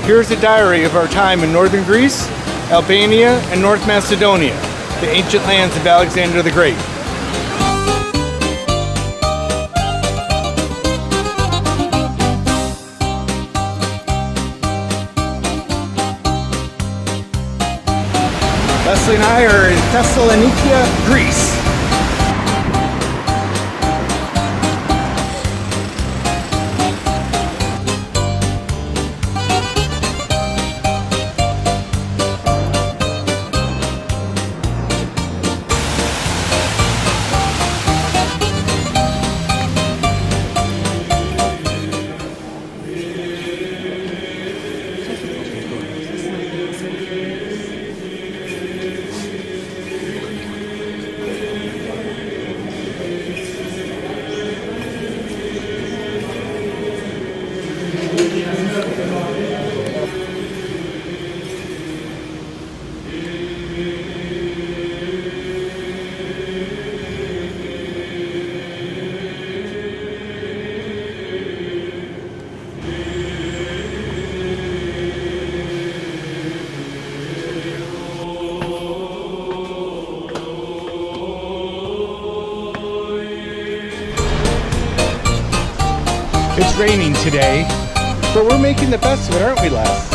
Here's a diary of our time in northern Greece, Albania, and North Macedonia, the ancient lands of Alexander the Great. Lesley and I are in Thessaloniki, Greece. It's raining today, but we're making the best of it, aren't we, Les?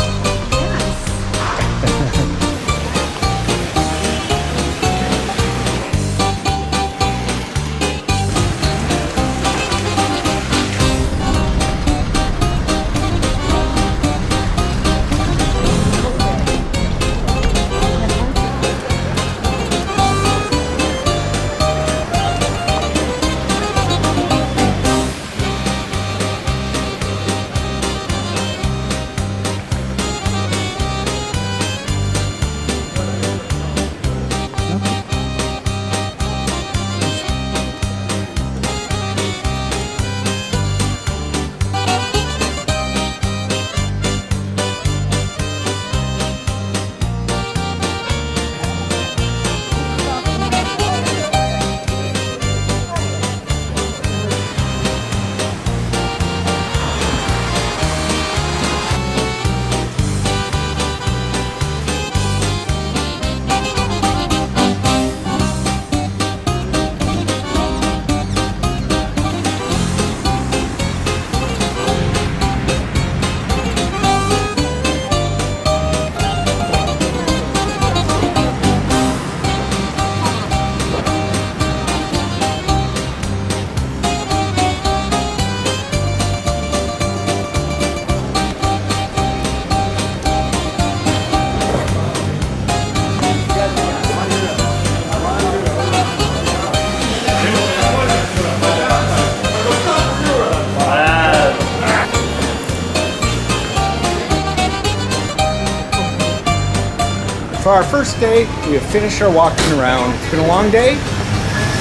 For our first day, we have finished our walking around. It's been a long day,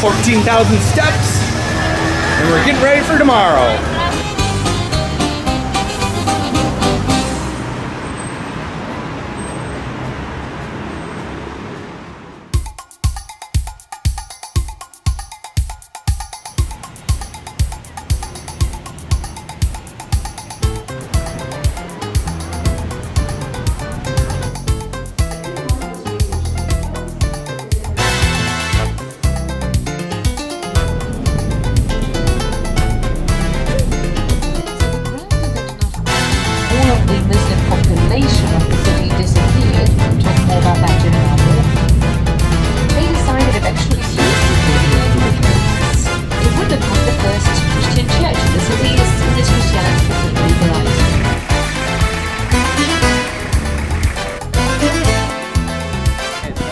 14,000 steps, and we're getting ready for tomorrow.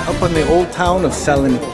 Up on the old town of Thessaloniki.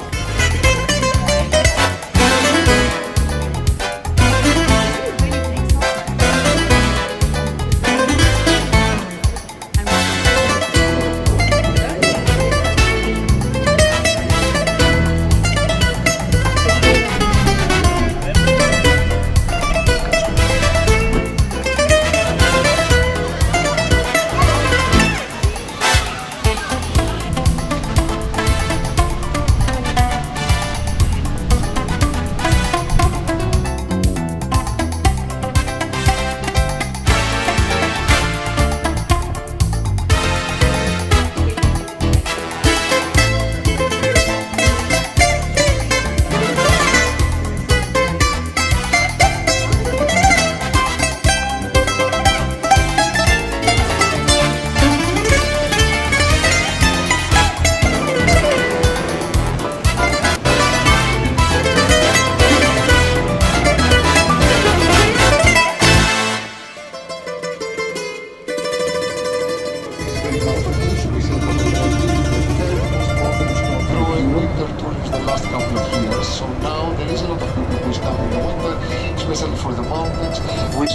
especially for the mountains, which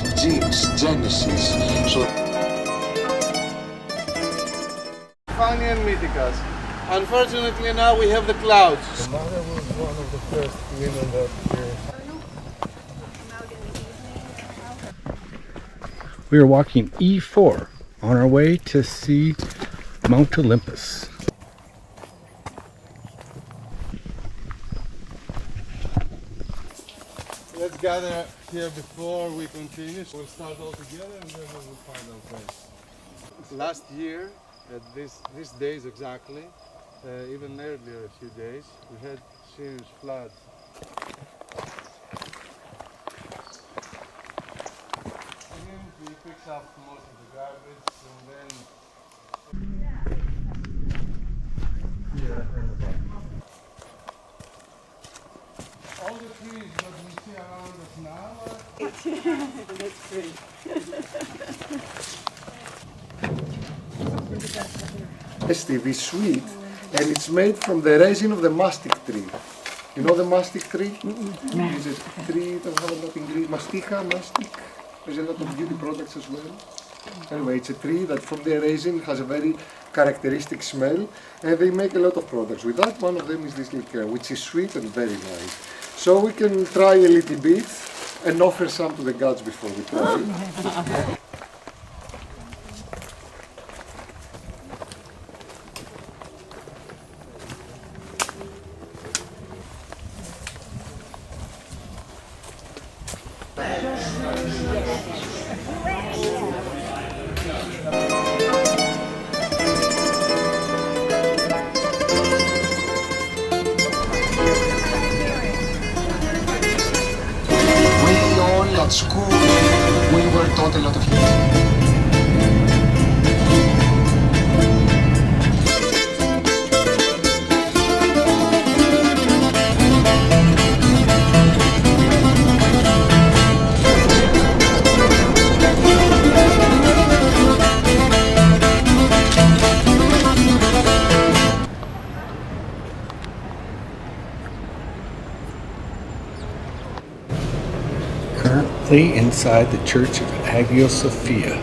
Genesis. So Funny and Mythicus. Unfortunately now we have the clouds. The mother was one of the first women that We are walking E4 on our way to see Mount Olympus. Let's gather here before we continue. We'll start all together and then we will find our place. Last year, at these days exactly, even earlier a few days, we had serious floods. He picks up most of the garbage and then... All the trees that we see around us now are... That's great. Aristi, this sweet, and it's made from the resin of the mastic tree. You know the mastic tree? It's a tree that has a lot of ingredients. Mastica, mastic. There's a lot of beauty products as well. Anyway, it's a tree that from the resin has a very characteristic smell, and they make a lot of products with that. One of them is this liqueur, which is sweet and very nice. So we can try a little bit and offer some to the gods before we try. at school, we were taught a lot of things. Currently inside the Church of Hagia Sophia.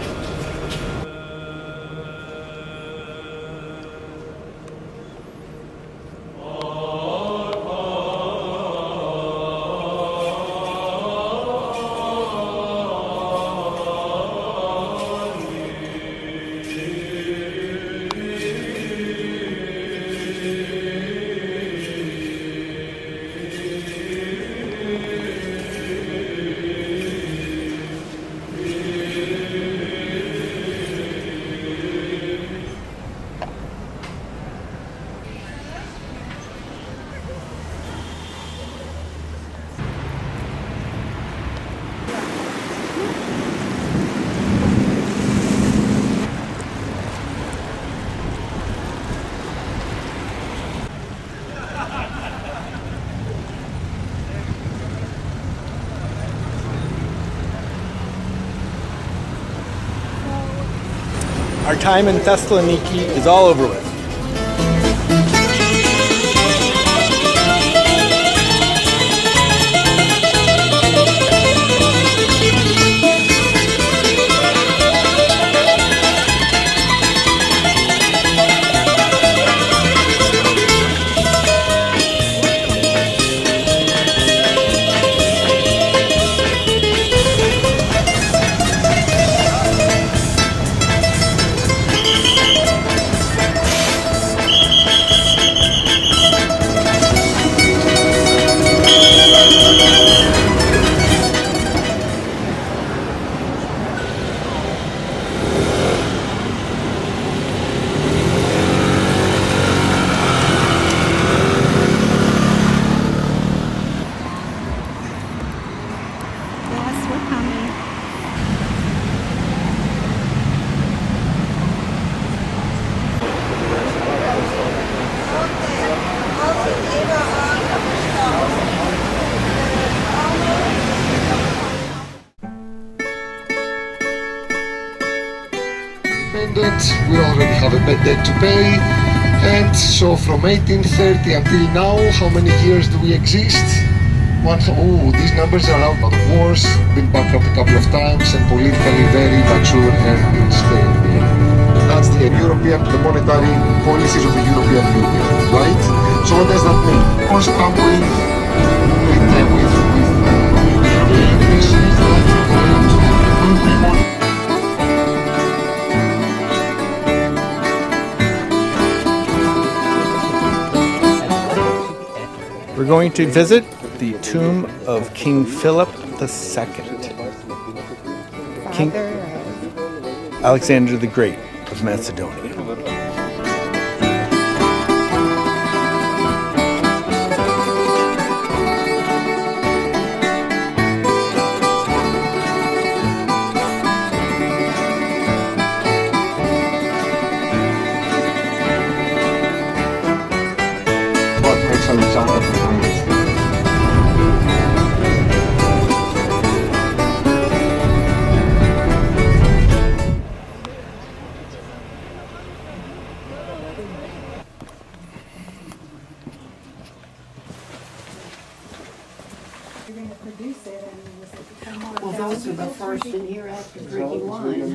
Our time in Thessaloniki is all over with. We already have a bad debt to pay, and so from 1830 until now, how many years do we exist? These numbers are out of wars, been bankrupt a couple of times, and politically very mature and unstable. That's the European, the monetary policies of the European Union, right? So what does that mean? Of course, come with We're going to visit the tomb of King Philip II. King Alexander the Great of Macedonia. what makes Alexander the Great. Well, those are the first in here after drinking wine. In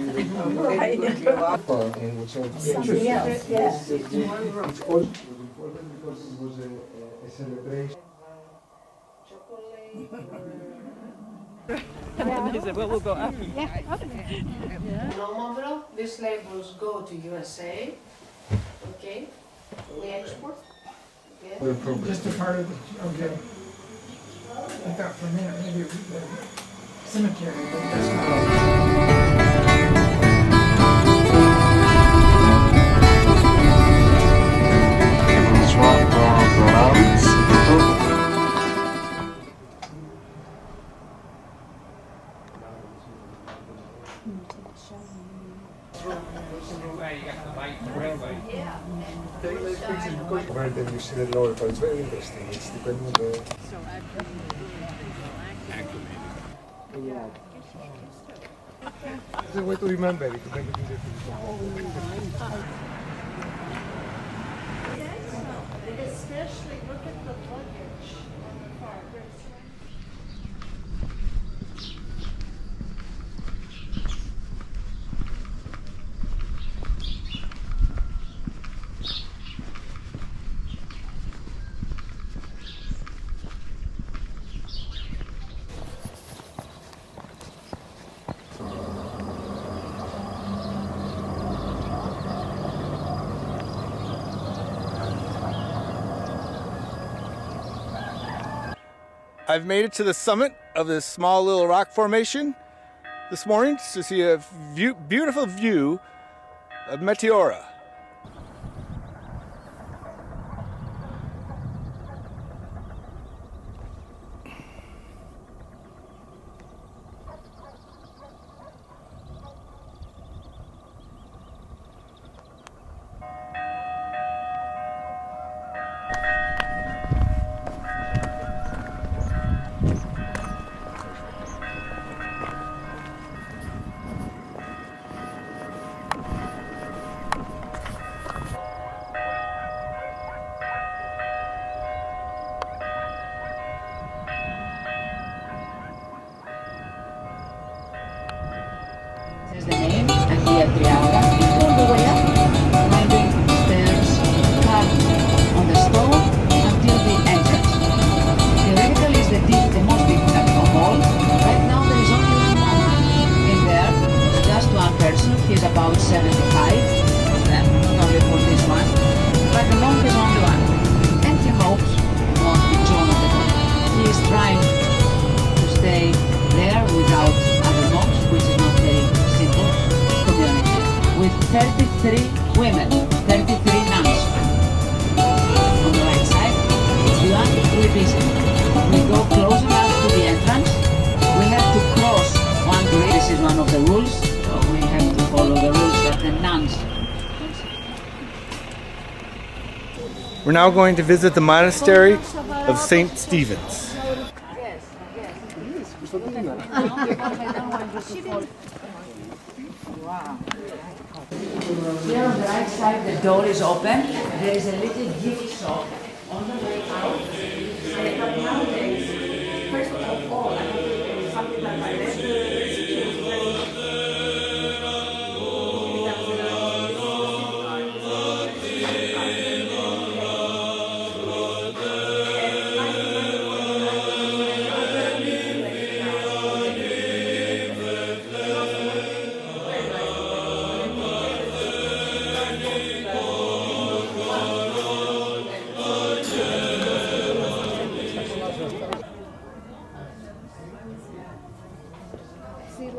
which Something else, yes. It's important because it was a celebration. These labels go to USA. Okay, we export. Yeah. Just a part of the, okay. I thought for a minute maybe it was the cemetery, but that's not. It's right Berat. Right, then you see the lower part. It's very interesting. It's depending on the. It's a way to remember it, to make it easier to Especially look at the luggage on the car. I've made it to the summit of this small little rock formation this morning to see a beautiful view of Meteora. Is the name, and here Tirana, all the way up, climbing stairs, carved on the stone until the entrance. Theoretically, is the most difficult of all. Right now, there is only one monk in there, just one person. He is about 75, not only for this one, but the monk is only one, and he hopes he won't be John of the monk. He is trying to stay there without other monks, which is not very simple community, with 33 women, 33 nuns. On the right side, it's the one we visit. We go close enough to the entrance. We have to cross one grid. This is one of the rules, so we have to follow the rules that the nuns. We're now going to visit the monastery of St. Stephen's. Here on the right side, the door is open. There is a little gift shop on the way out. Nowadays, Designated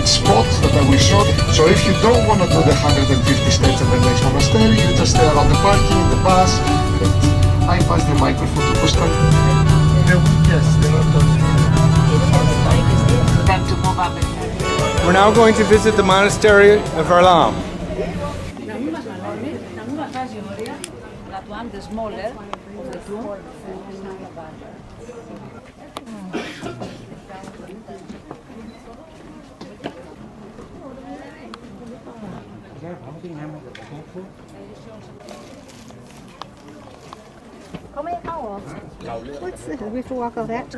spot that I will show. So if you don't want to do the 150 steps at the next monastery, you just stay around the parking, the bus, and I pass the microphone to Kostan. Yes, Them to move up and We're now going to visit the monastery of Arlam. the smaller of the two. What's this? We have to walk all that?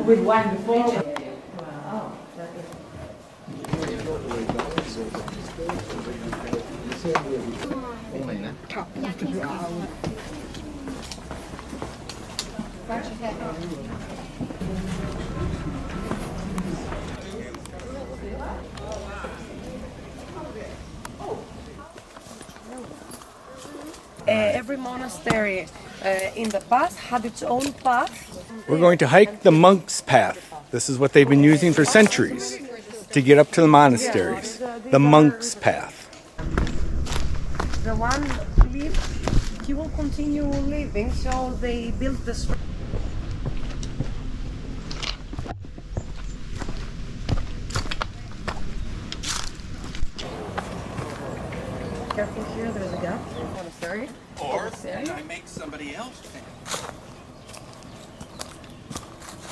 With wine before. Every monastery in the past had its own path. We're going to hike the monk's path. This is what they've been using for centuries to get up to the monasteries. The monk's path. The one lived, he will continue living, so they built this. Careful here, there's a gap. Monastery. Or then I make somebody else think.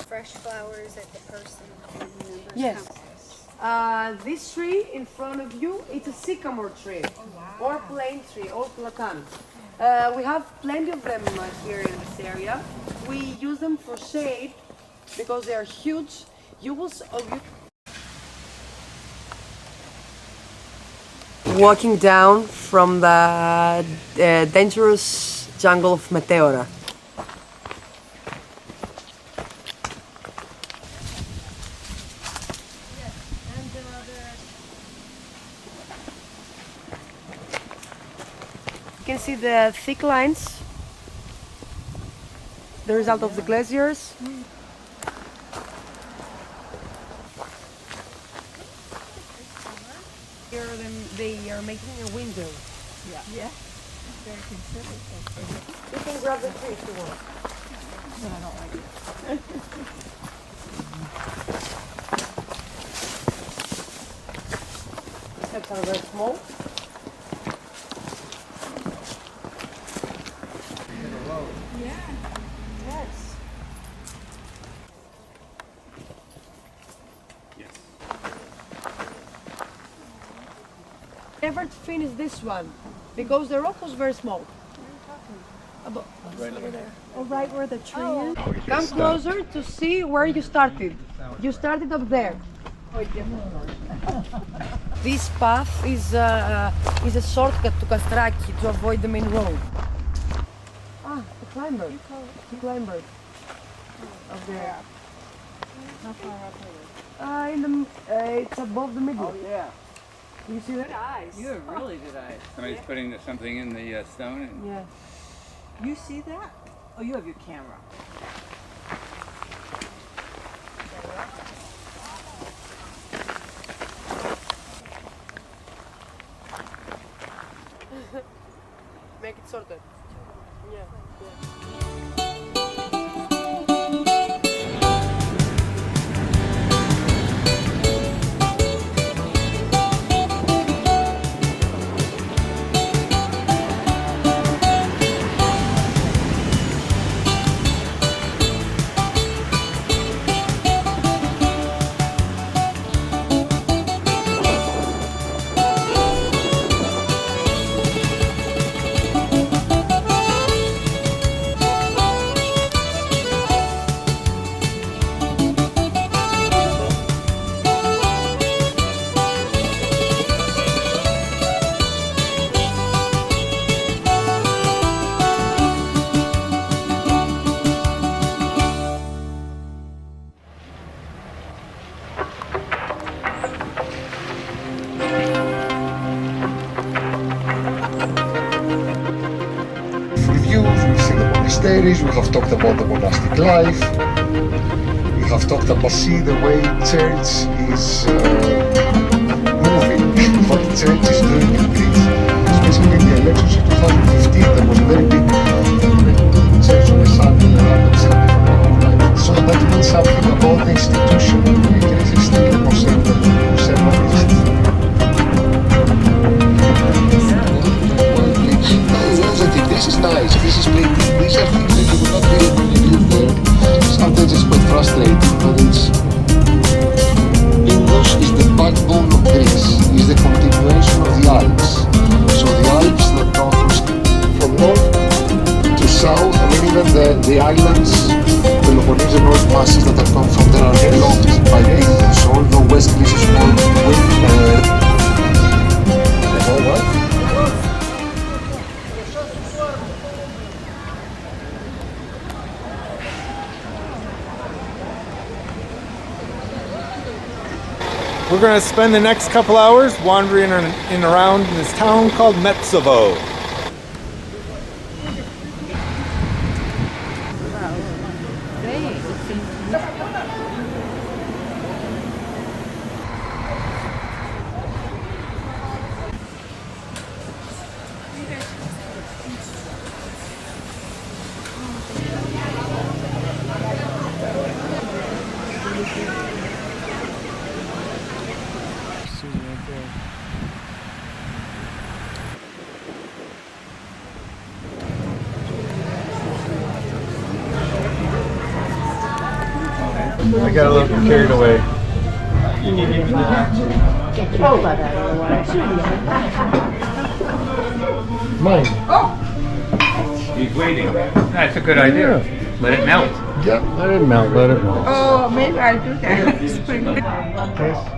Fresh flowers at the person. Yes. This tree in front of you, it's a sycamore tree or plane tree or platan. We have plenty of them here in this area. We use them for shade because they are huge. You will walking down from the dangerous jungle of Meteora. You can see the thick lines, the result of the glaciers. Here they are making a window. Yeah. Very considerate. You can grab the tree if you want. No, I don't like it. Steps are very small. Never finish this one because the rock was very small. Right where the tree is? Come closer to see where you started. You started up there. This path is a shortcut to Kastraki to avoid the main road. Ah, the climber. The climber. of there. How far up are you? It's above the middle. Oh, yeah. You see that? Eyes. You have really good eyes. Somebody's putting something in the stone. And Yeah. You see that? Oh, you have your camera. Make it sorted. Yeah. Reviews, we've seen the monasteries, we have talked about the monastic life, we have talked about the way church is moving, what the church is doing in Greece. Especially in the elections of 2015, there was a very big church on the Sunday around so that means something about the institution. Greece is still a conservative. This is nice, this is plenty. These are things that you will not get when you live there. Sometimes it's quite frustrating, but it's... Indus is the backbone of Greece, is the continuation of the Alps. So the Alps that go from north to south, I mean even the islands, the Peloponnesian North masses that have come from there are blocked by the Indus. So although West Greece is more what? We're going to spend the next couple hours wandering in around in this town called Metsovo. I got a little carried away. Mine. he's waiting. That's a good idea. Let it melt. Yeah, let it melt, let it melt. Oh, maybe I'll do that. It's pretty good. Yes.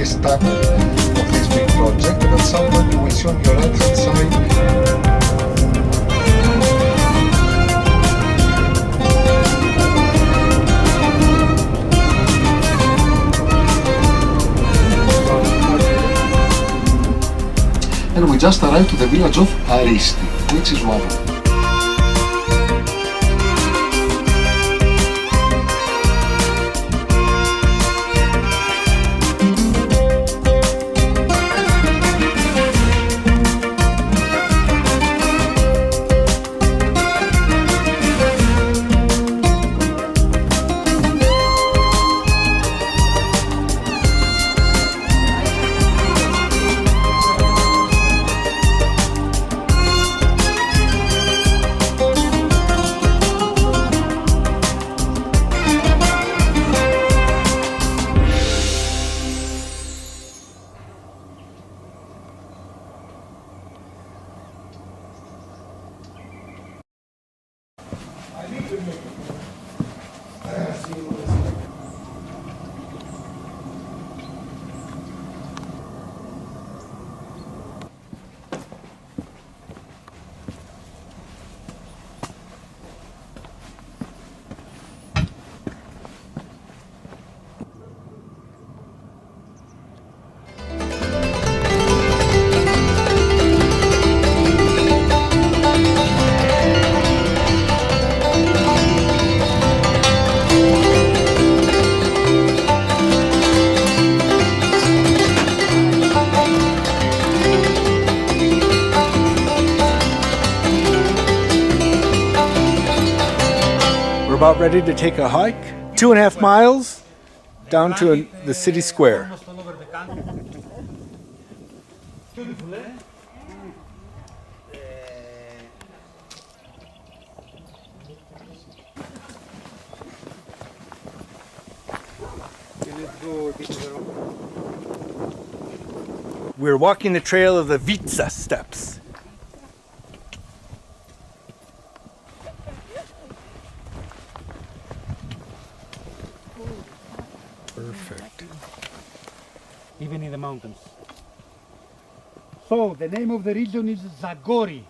Start of this big project, and at some point you will see on your right hand side and we just arrived to the village of Aristi, which is one of them. We're about ready to take a hike, 2.5 miles down to the city square. We're walking the trail of the Vitsa steps. Perfect. Even in the mountains. So the name of the region is Zagori.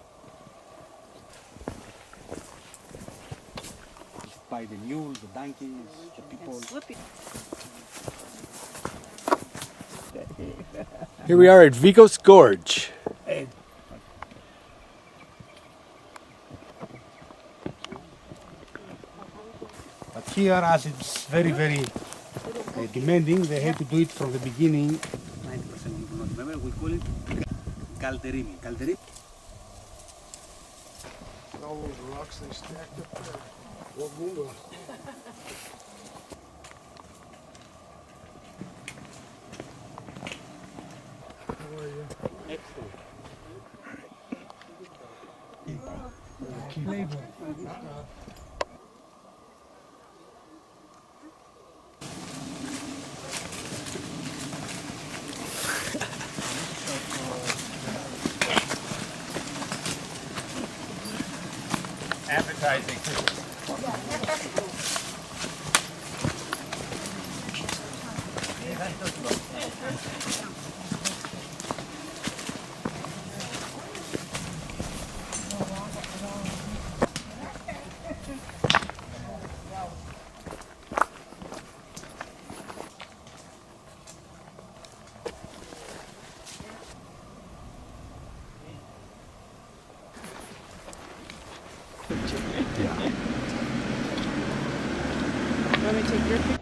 By the mules, the donkeys, the people. Here we are at Vikos Gorge. But here, as it's very, very demanding, they have to do it from the beginning. 90% you do not remember, we call it calderimi. Calderimi. All those rocks they stacked up there. What moonga? How are you? Excellent. Flavor. Advertising. Want me to take your picture?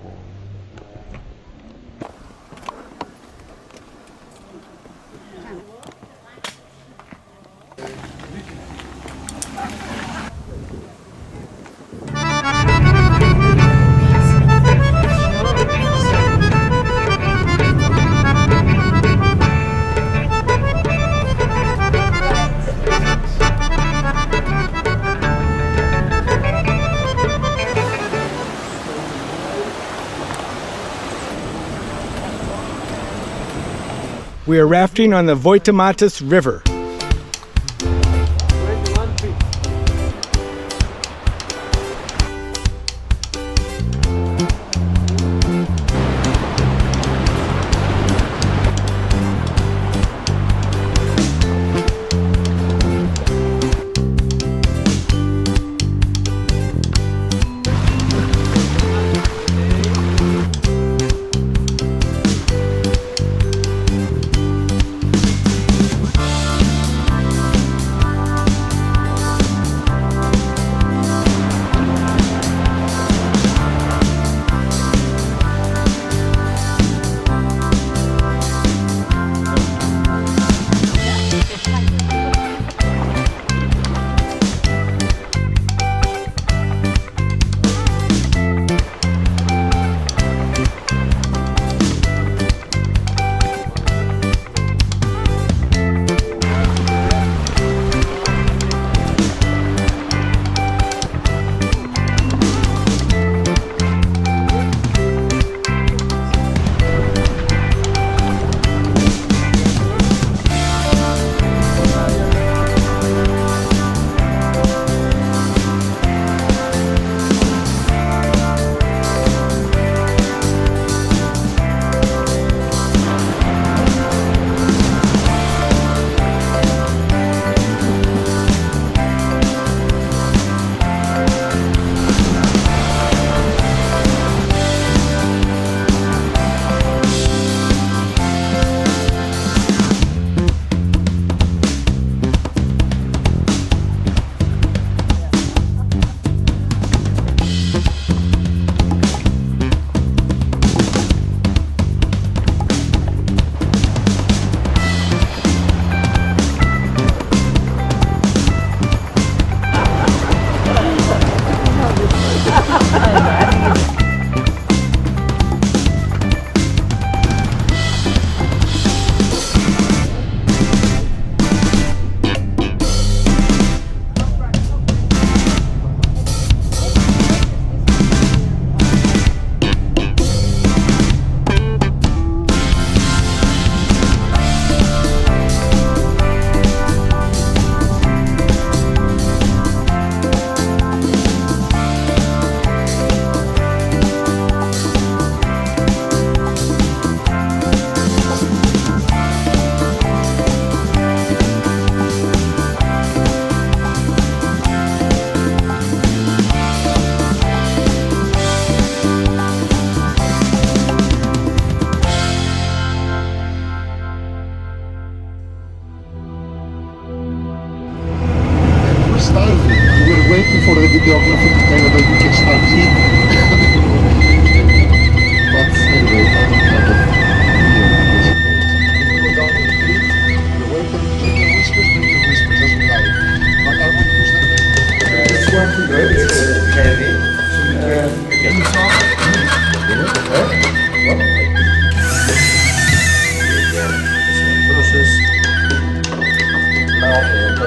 We are rafting on the Voidomatis River.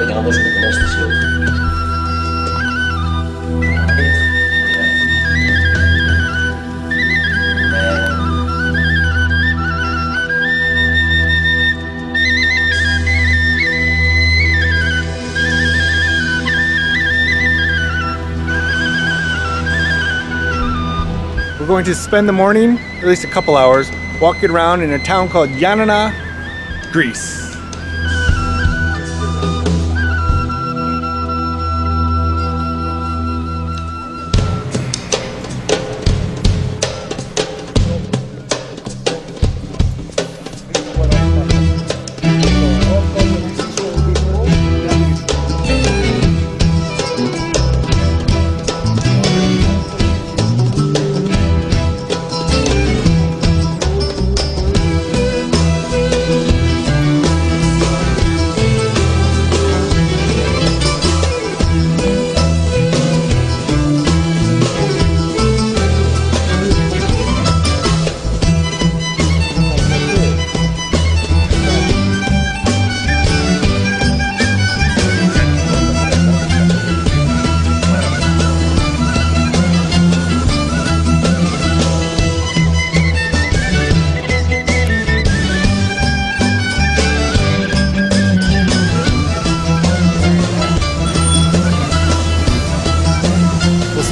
για να δώσουμε την αίσθηση ότι We're going to spend the morning, or at least a couple hours, walking around in a town called Ioannina, Greece.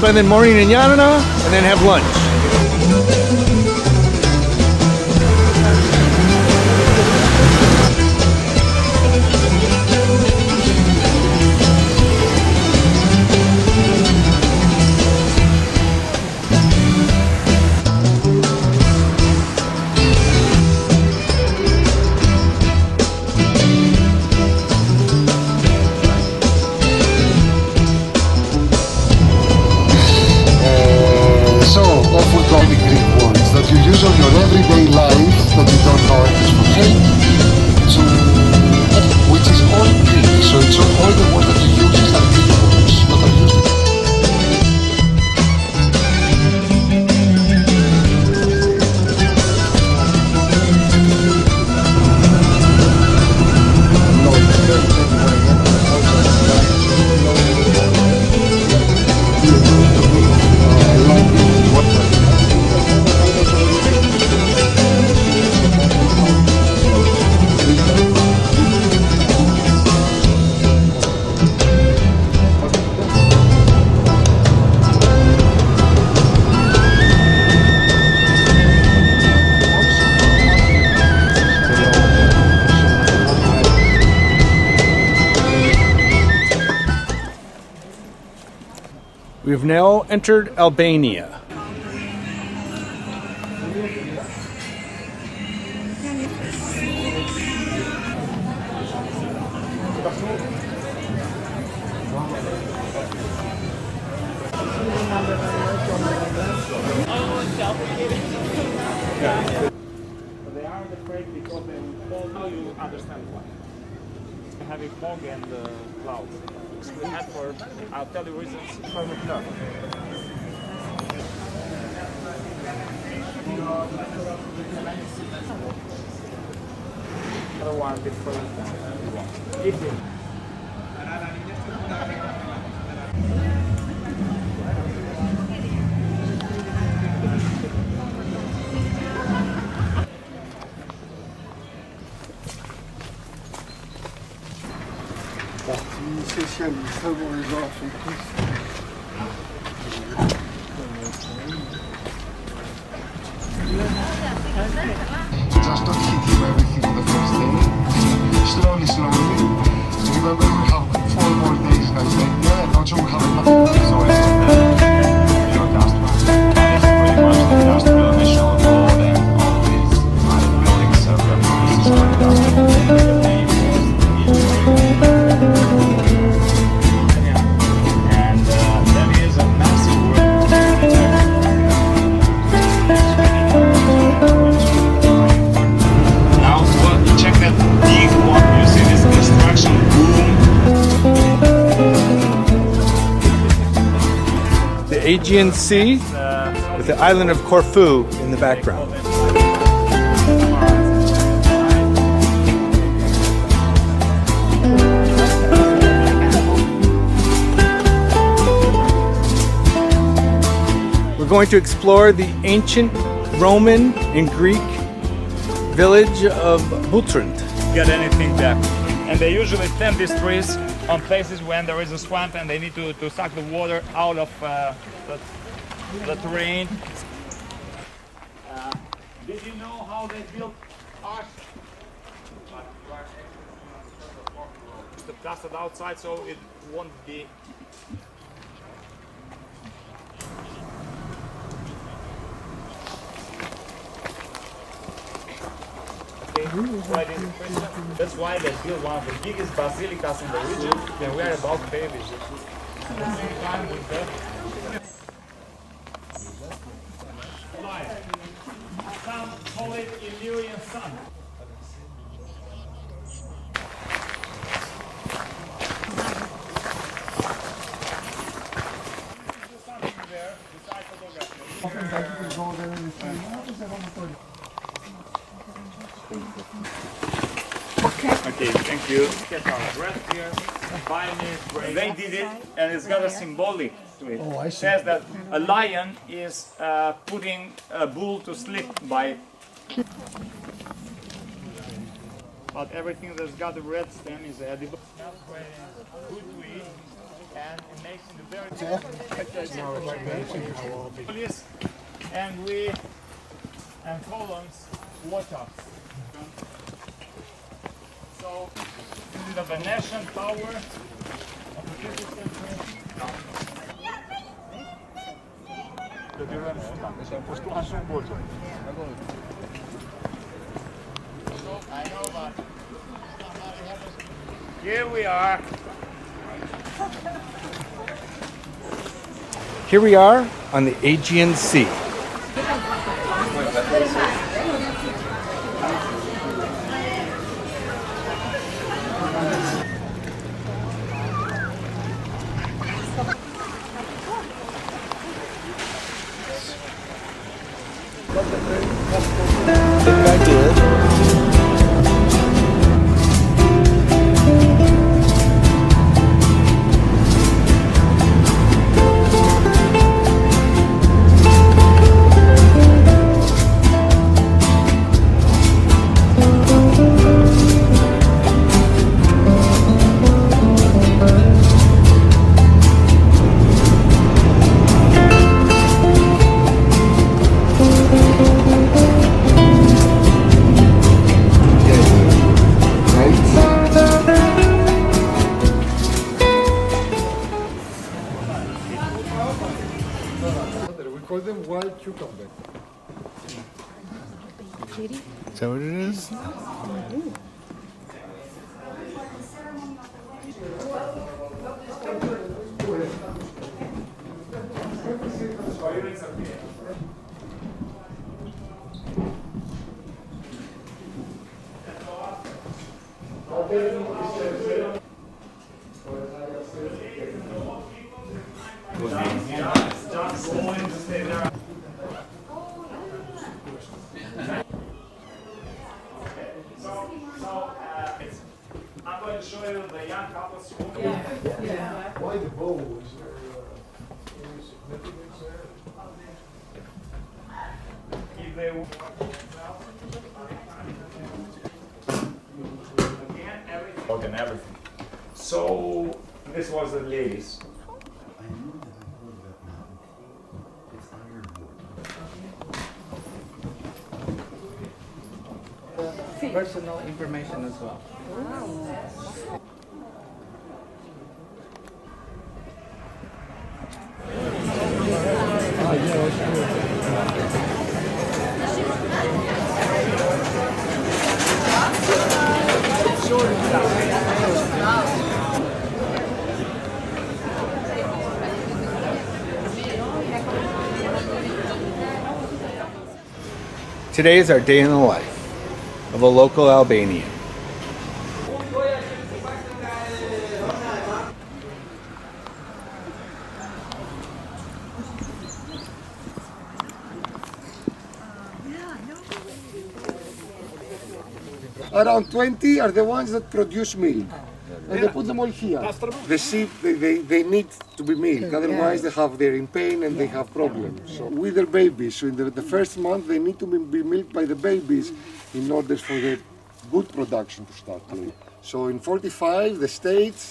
Spend the morning in Ioannina and then have lunch. Of your everyday life that you don't know if it's from hate to which is all Greek. So it's all the words that you use are Greek words, not are used. We've now entered Albania. They aren't afraid because they will fall. Now you understand why. Having fog and clouds. We had for, I'll tell you reasons. Other one different than Just don't hit you everything on the first day. Slowly. Remember, we have 4 more days in Albania, and also we have enough. So it's Gjirokaster. This is pretty much the industrial mission of all and all these buildings are this is Gjirokaster. And there is a massive work. Now, check that big one. You see this construction boom? The Aegean Sea with the island of Corfu in the background. We're going to explore the ancient Roman and Greek village of Butrint. Get anything there. And they usually plant these trees on places when there is a swamp and they need to suck the water out of the terrain. Did you know how they built arch? The plastered outside so it won't be. That's why they built one of the biggest basilicas in the region, and we are about to pay visit. At the same time with the lion. Some call it Illyrian sun. Something there besides photography. Okay, thank you. Get our breath here. 5 minutes break. They did it, and it's got a symbolic to it. Oh, I It see. says that a lion is putting a bull to sleep by. But everything that's got a red stem is edible. Good to eat, and it makes it very. Police and columns watch us. So, this is the Venetian tower of the 5th century. I know, but here we are. Here we are on the Aegean Sea. I think I did. We call them wild cucumber. Is that what it is? I'm going to show you the young couples. Why the bow? Is there any significance there? If they again, everything. So this was the ladies. Personal information as well. Today is our day in the life of a local Albanian. Around 20 are the ones that produce milk. and they put them all here. The sheep, they need to be milked, otherwise they're in pain and they have problems. So with their babies, so in the first month they need to be milked by the babies in order for the good production to start. So in 45 the states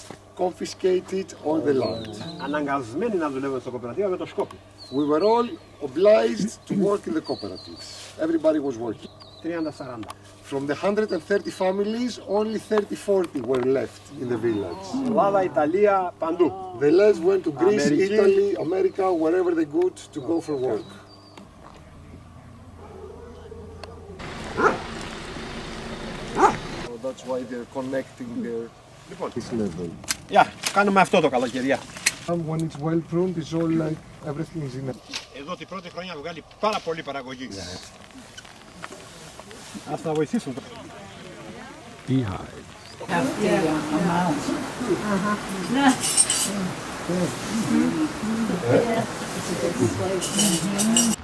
confiscated all the land. Αναγκασμένοι να δουλεύουν στο κοπερατήριο με το Σκόπι. We were all obliged to work in the cooperatives. Everybody was working. 30-40. From the 130 families, only 30-40 were left in the village. Ελλάδα, Ιταλία, παντού. The rest went to Greece, Αμερική. Italy, America, wherever they could to go for work. So that's why they're connecting their this level. Γεια, κάνουμε αυτό το καλοκαιριά. When it's well pruned, it's all like everything is in it. Εδώ την πρώτη χρονιά βγάλει πάρα πολύ παραγωγή. Ας να βοηθήσουν. Beehive.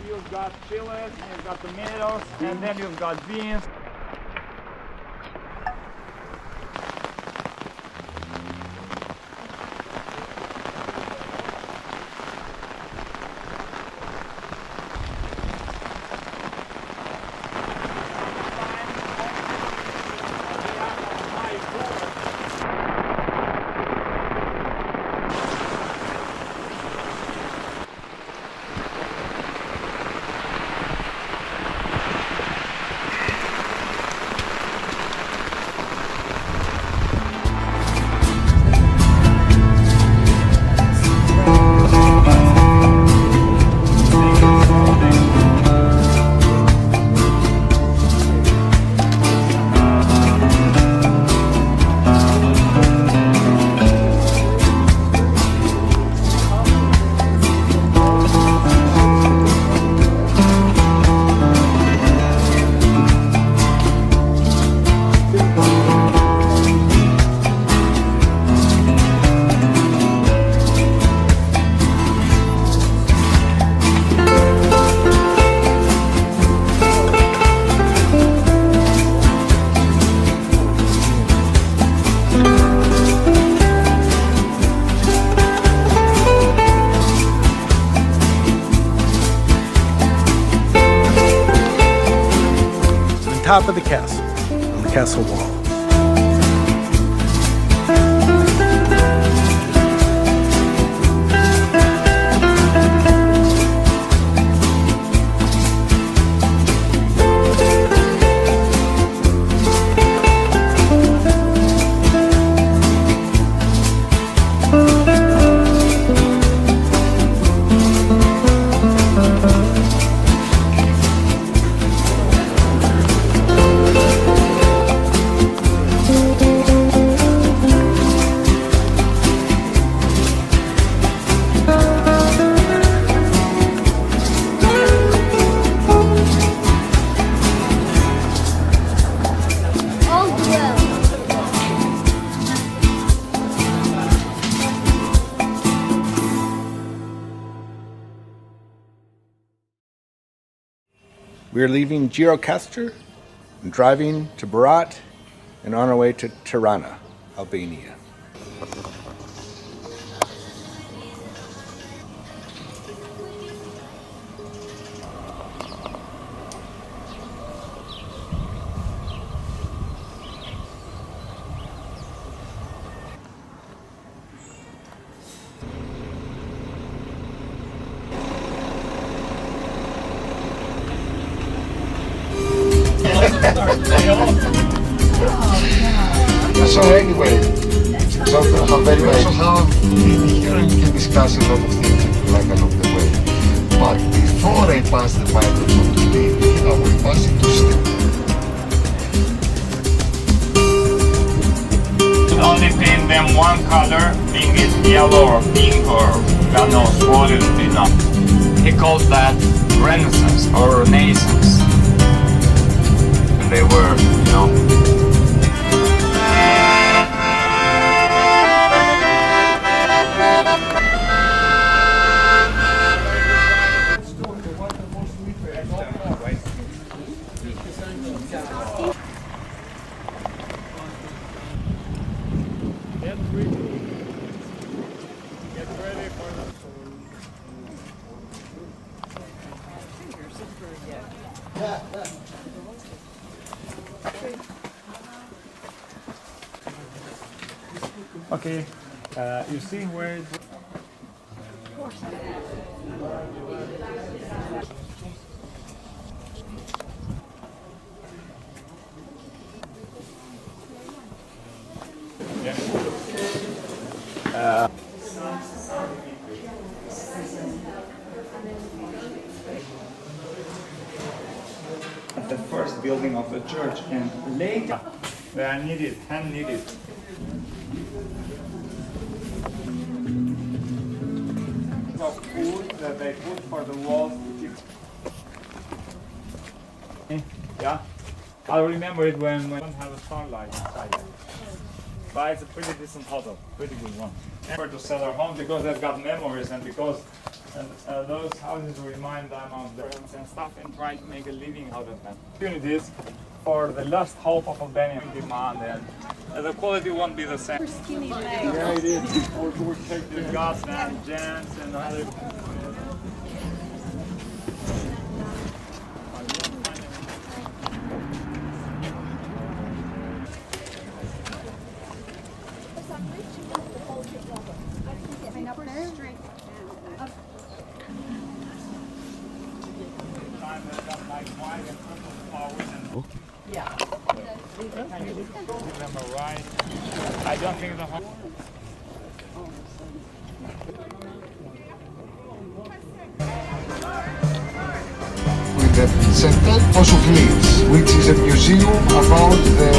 You've got chilies, you've got tomatoes, and then you've got beans. Top of the castle, on the castle wall. We are leaving Gjirokaster and driving to Berat and on our way to Tirana, Albania. So anyway, so we also have here and we can discuss a lot of things if you like along the way. But before I pass the microphone to Lily, I will pass it to Steve. Only paint them one color, being it yellow or pink or God knows what it will be done. He calls that Renaissance or Renaissance. And they were, you know. Okay, you see where it... The first building of the church, and later they are needed, hand needed. Of wood that they put for the walls to keep. Yeah, I'll remember it when we don't have a starlight inside. But it's a pretty decent hotel, pretty good one. Never to sell our home because they've got memories, and because those houses remind them of their parents and stuff, and try to make a living out of them. Opportunities for the last hope of Albania demand, and the quality won't be the same. Yeah, it is. We'll check the gas and jams and other. Yeah. Them a ride. I don't think the whole. With the Sept of Ohrid, which is a museum about the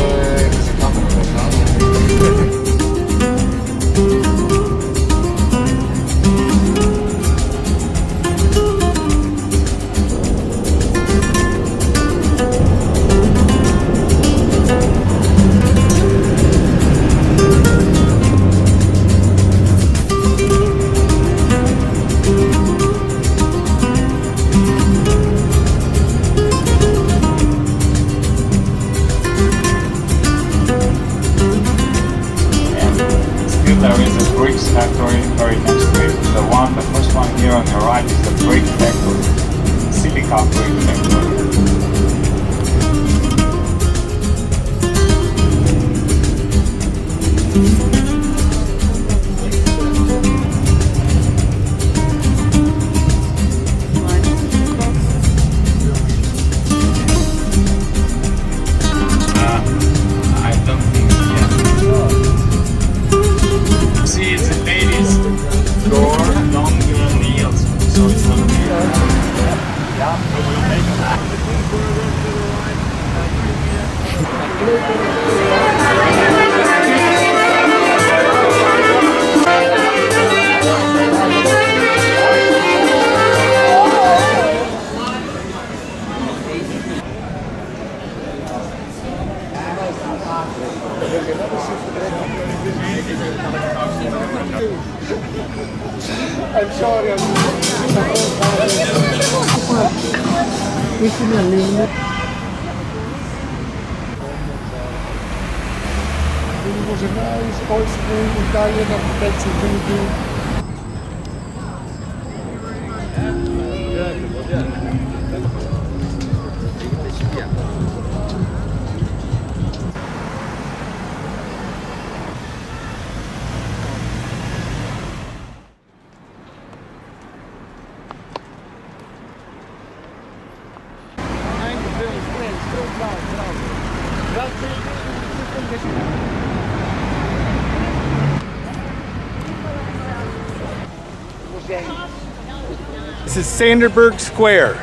There is a bricks factory very next to it. The first one here on the right is the brick factory, silica brick factory. I don't think see, it's a ladies' door, long nails, so it's gonna be yeah, we will make I'm sorry. It was a nice old school Italian architecture building. This is Sanderberg Square.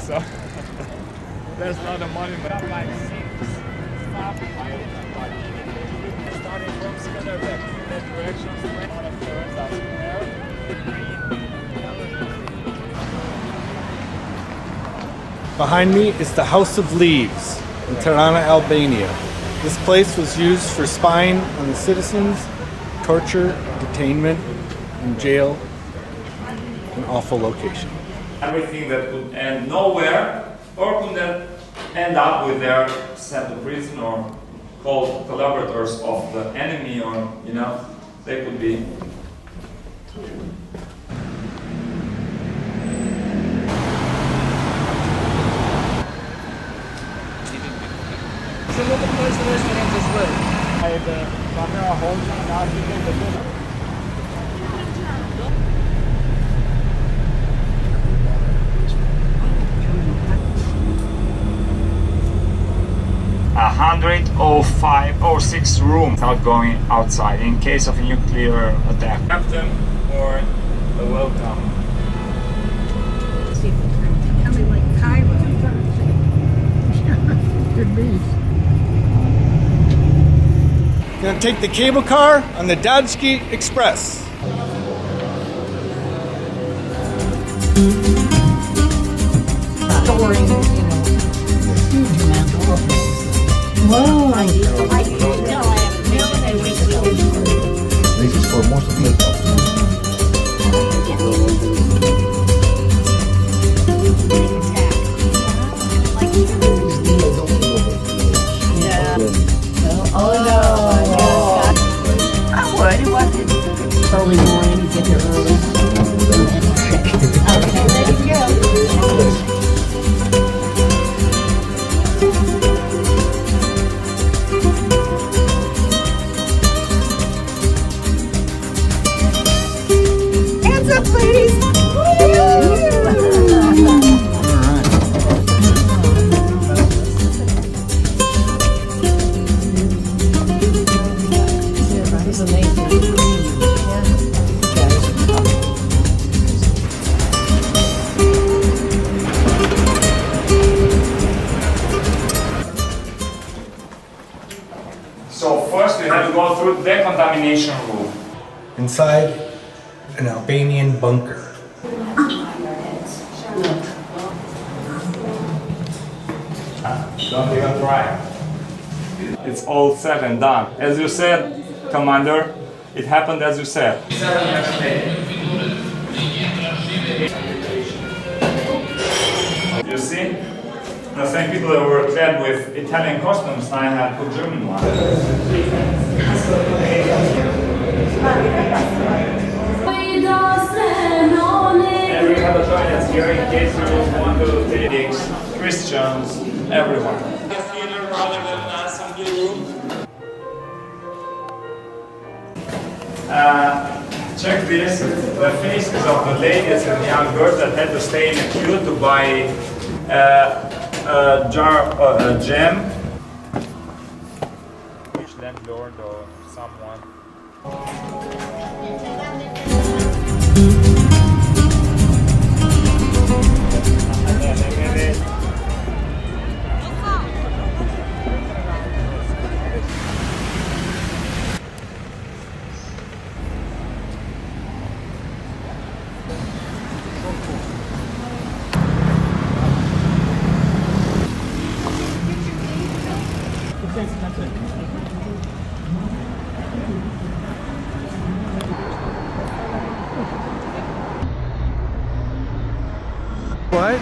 so. There's not a monument like starting from Skanderbeg in that direction, one of the rest of there. Behind me is the House of Leaves in Tirana, Albania. This place was used for spying on the citizens, torture, detainment, and jail. An awful location. Everything that could end nowhere or could end up with their sent to prison or called collaborators of the enemy, or they could be A 105 or 6 rooms without going outside in case of a nuclear attack. Captain or a welcome. Coming like Cairo. Could be. Gonna take the cable car on the Dadski Express. Storing, you know, a huge amount of water. Whoa! This is for most of the Oh no! I would. It wasn't early morning. You get here early. Okay, there you go. Hands up, ladies! It's amazing. So first we have to go through the decontamination room. Inside an Albanian bunker. Don't even try. It's all said and done. As you said, Commander, it happened as you said. You see? The same people that were clad with Italian costumes, I had put German ones. And we have a toilet here in case you want to take Christians, everyone. Rather than some room. Check this, the faces of the ladies and young girls that had to stay in a queue to buy a jam. Which landlord or someone. What?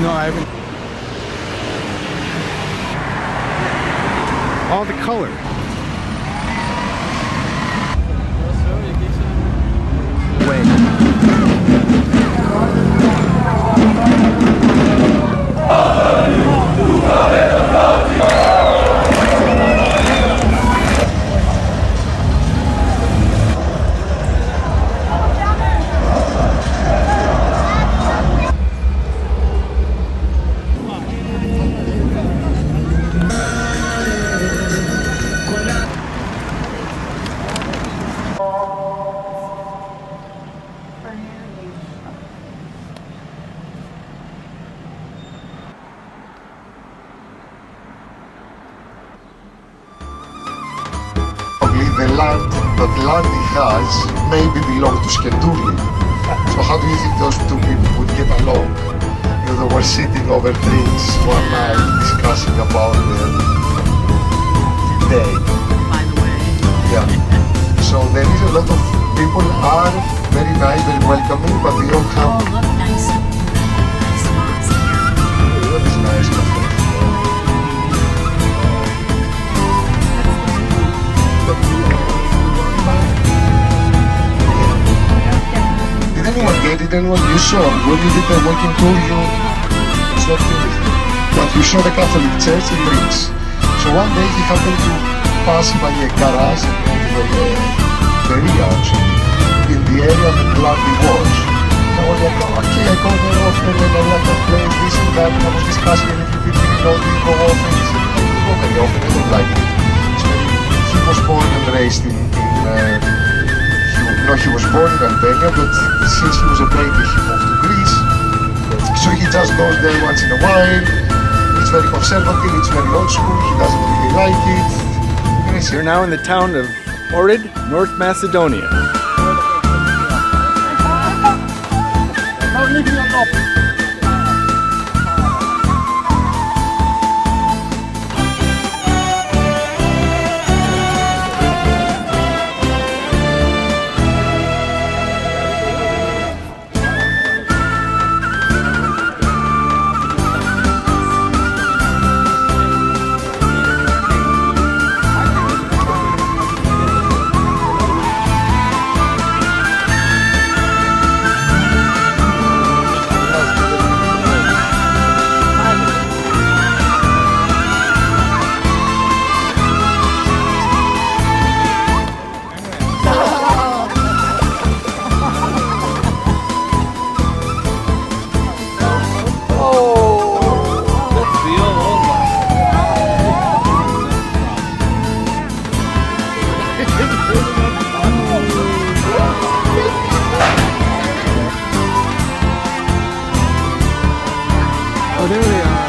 No, I haven't. All the color. The land that Landi has maybe belonged to Skenduli. So how do you think those two people would get along? You know, they were sitting over drinks one night discussing about the day. By the way. Yeah. So there is a lot of people are very nice, very welcoming, but they don't have. Oh, look, nice. Spots. That is nice. Did anyone get it? Anyone you saw? When you did the walking tour, it's not finished. But you saw the Catholic Church in Greece. So So one day he happened to pass by a garage and the Berat actually, in the area of the bloody wars. I was like, oh, okay, I go there often and I like that place, this and that, and I was discussing and if you didn't even know, do you go often? He said, I don't go very often, I don't like it. So he was born and raised he was born in Albania, but since he was a baby he moved to Greece. So he just goes there once in a while. It's very conservative, it's very old school, he doesn't really like it. We're now in the town of Ohrid, North Macedonia. Oh, there they are.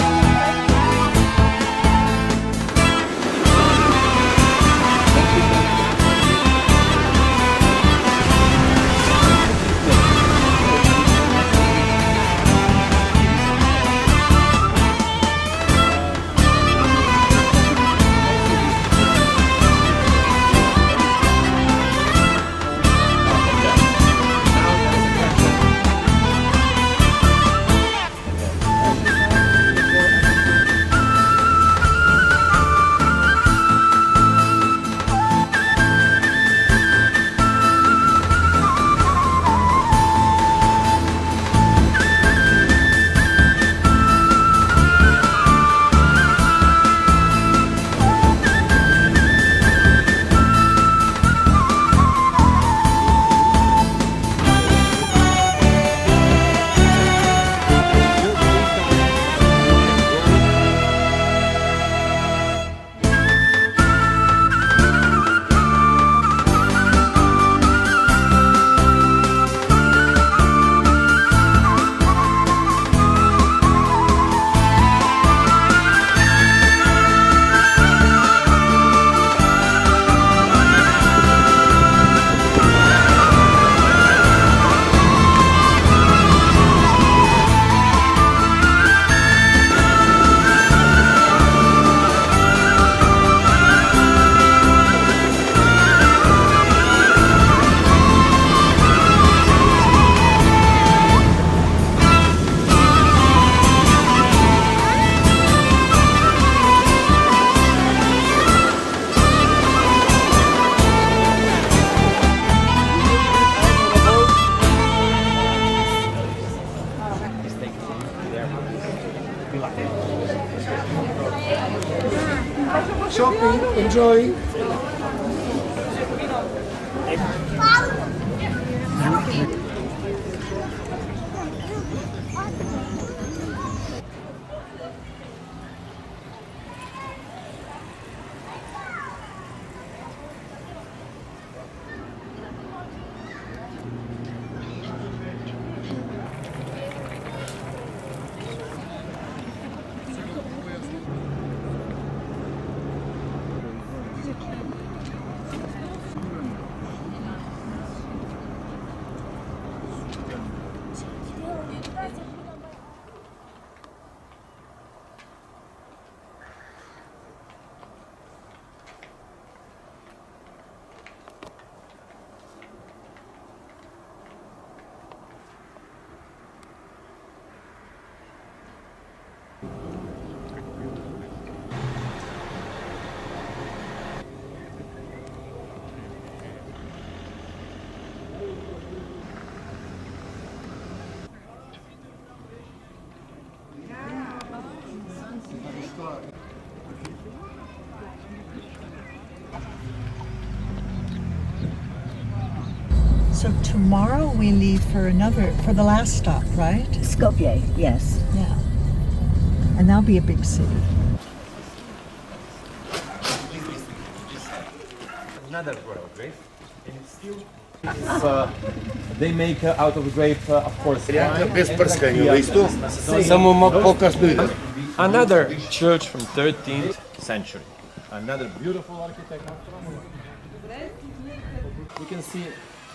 Shopping, enjoy. So tomorrow we leave for the last stop, right? Skopje, yes. Yeah. And that'll be a big city. Another grape, and it's still. They make out of grape, of course. Another church from 13th century. Another beautiful architecture. You can see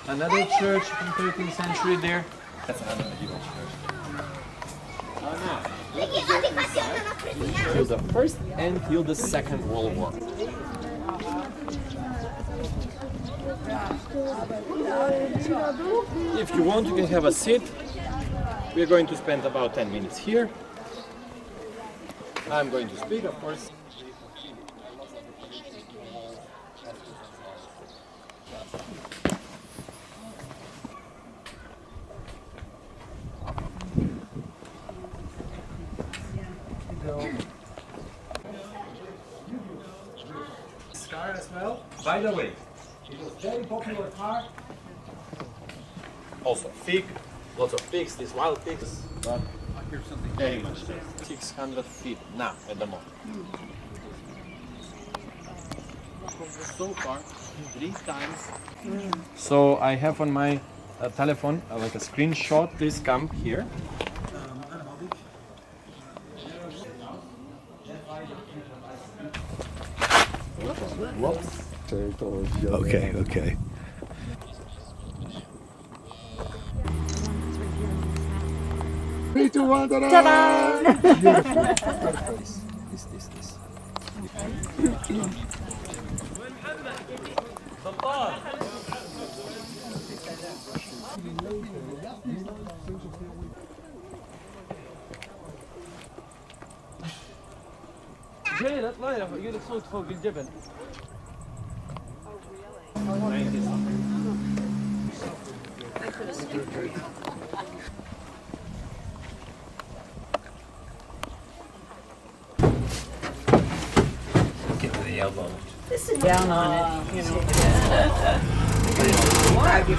another church from 13th century there. That's another medieval church. Till the First and till the Second World War. If you want, you can have a seat. We're going to spend about 10 minutes here. I'm going to speak, of course. This car as well. By the way, it was a very popular car. Also fig, lots of pigs, these wild pigs, but very much less. 600 feet now at the moment. So far, 3 times. So I have on my telephone like a screenshot. Please come here. Whoops. Okay, okay. Three, two, one, ta-da! This. جاي اطلع يقول لك صوت فوق الجبل. Get with the elbow. Listen down on it. Where are we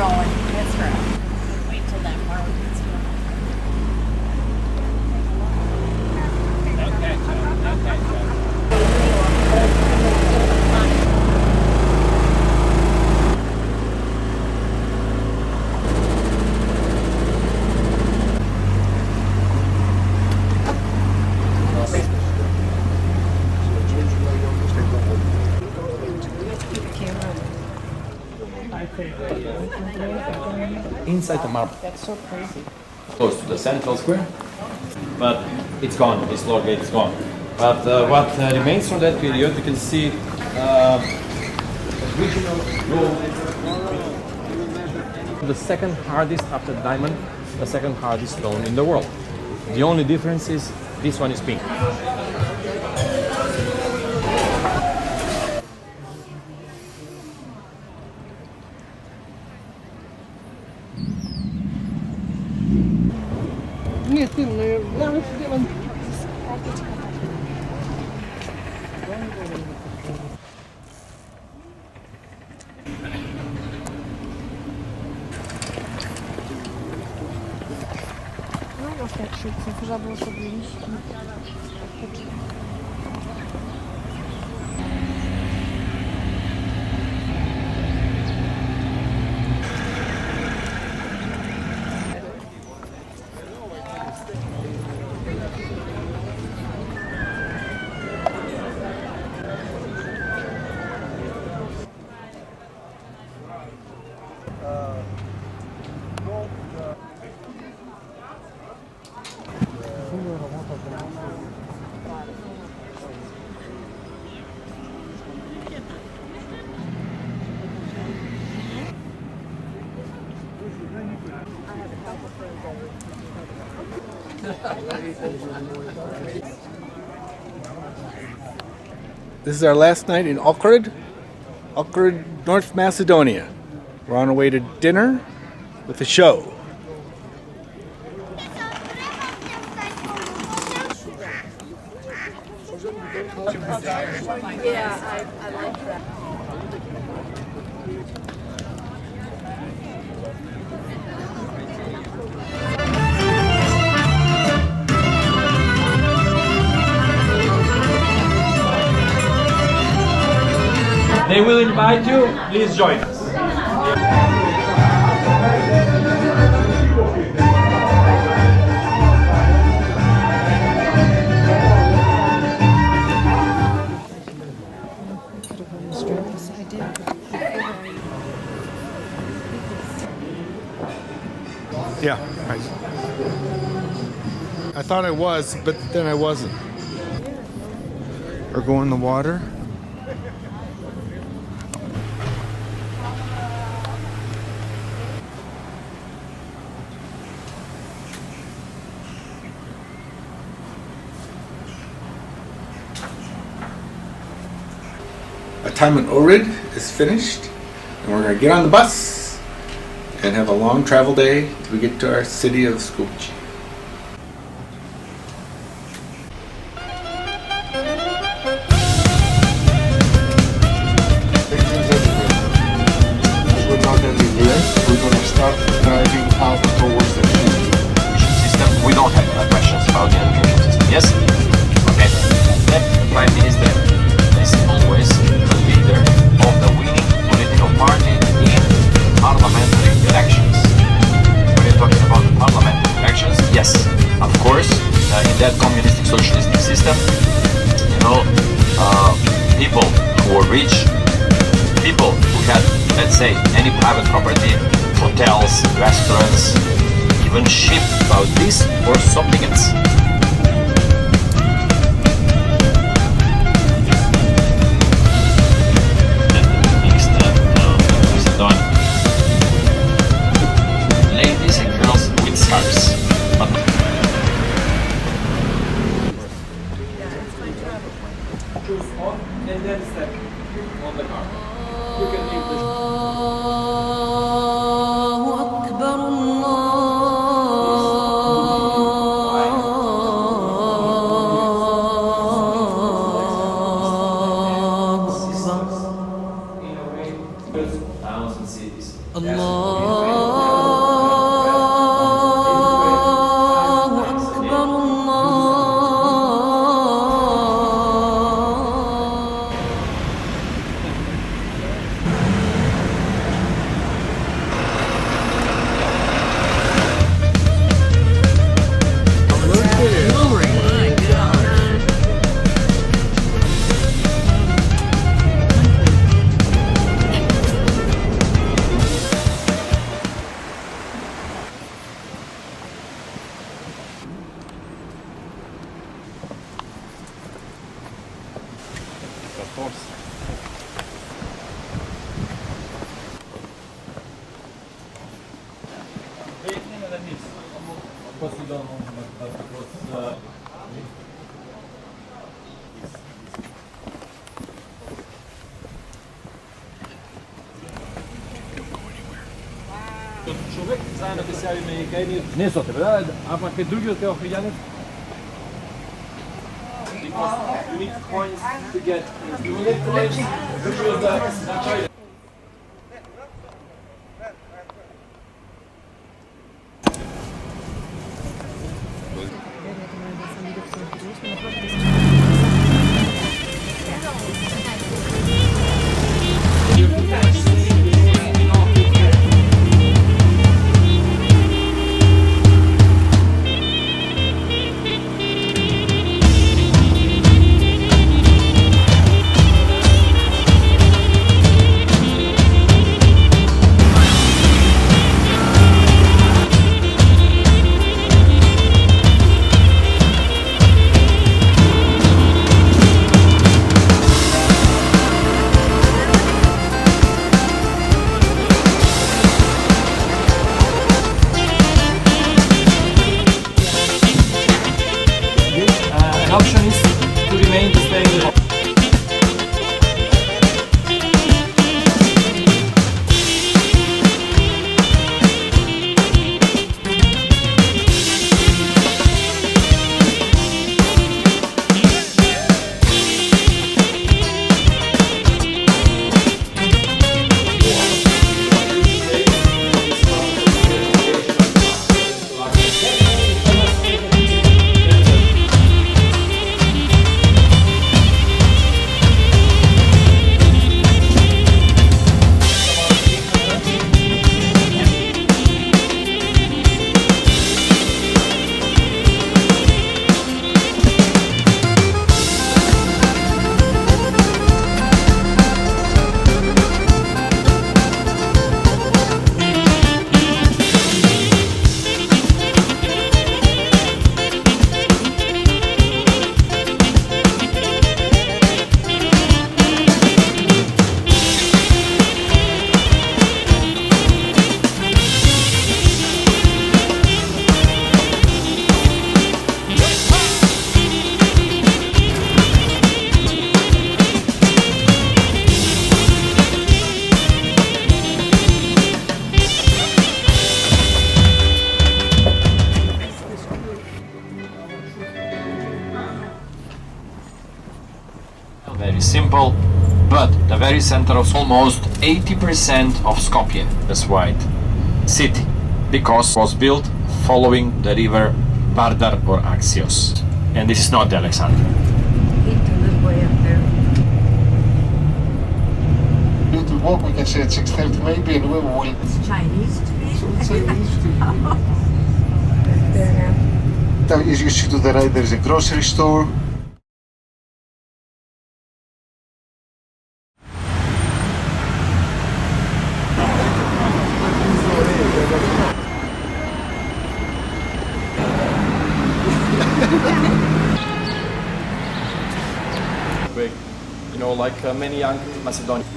going? That's right. Wait till that car gets going. Inside the marble. That's so crazy. Close to the central square, but it's gone. This lower gate is gone. But what remains from that period, you can see original gold. The second hardest after diamond, the second hardest stone in the world. The only difference is this one is pink. This is our last night in Ohrid, North Macedonia. We're on our way to dinner with a show. Yeah, I like that. invite you, please join us. Yeah, I thought I was, but then I wasn't. Or go in the water. Our time in Ohrid is finished, and we're going to get on the bus and have a long travel day till we get to our city of Skopje. We're not ending here. We're going to start driving out towards the System. We don't have questions about the education system. Yes? Okay. Then the Prime Minister is always the leader of the winning political party in parliamentary elections. When you're talking about the parliamentary elections, yes, of course, in that communistic socialistic system, you know, people who were rich, people who had, let's say, any private property, hotels, restaurants, even sheep, about this or something else. Macedonia. Ladies and girls with scarves. Choose on and then step on the car. You can leave the towns and cities. Of course. Of course you don't know, but it was човек заедно да се явиме и кај не со тебе, да, ама кај другиот е Охријанец. Because you need coins to get. You will get coins to use the simple, but the very center of almost 80% of Skopje, this white city, because it was built following the river Vardar or Axios. And this is not the Alexandria. Little walk, we can say at 6:30 maybe, and we will. It's Chinese to me. It's Chinese to me. Now, as you see to the right, there is a grocery store. Big, you know, like many young Macedonians.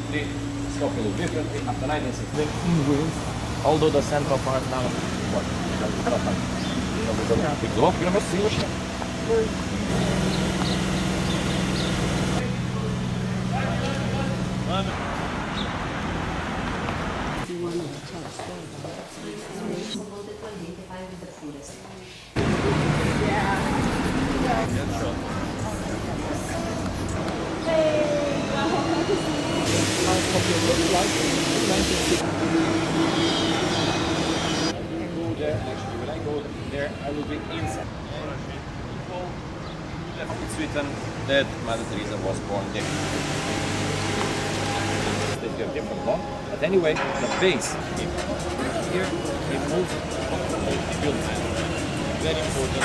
Skopje looked differently after 1916. Although the central part now, what? Big block, you know, When I go there, I will be inside. It's written that Mother Teresa was born there. They have different law, but anyway, the base here it moves the building. Very important.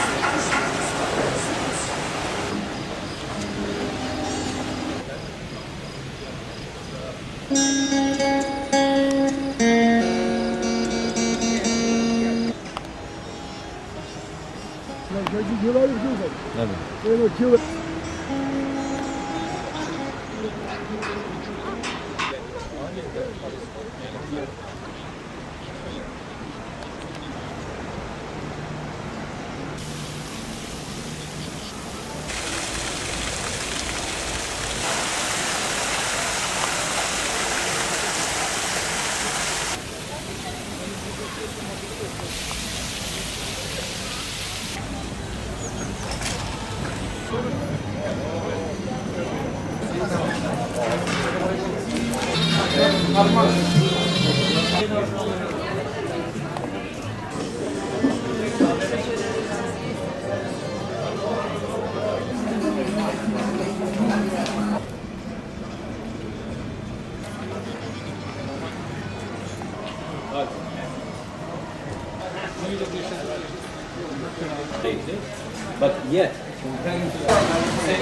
But yet, comparing to the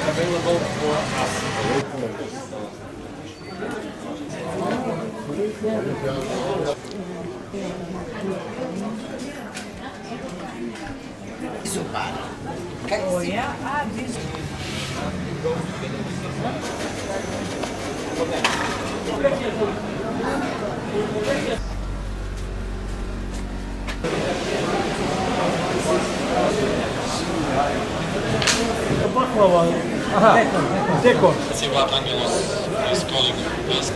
available for us. Oh yeah, this. Dekor. Let's see what Angelos is calling us.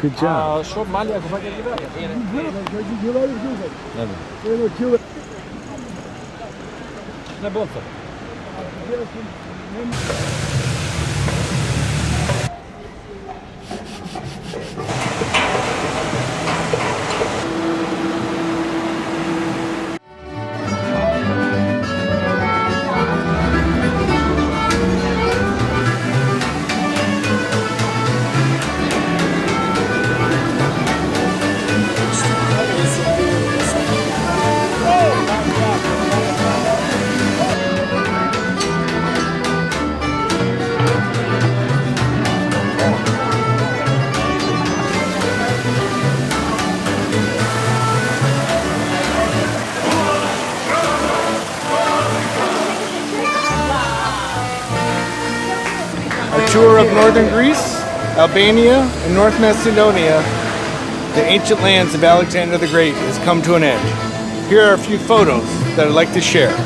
Good job. Що Малія говорить? Не було це. A tour of northern Greece, Albania, and North Macedonia the ancient lands of Alexander the Great has come to an end. Here are a few photos that I'd like to share.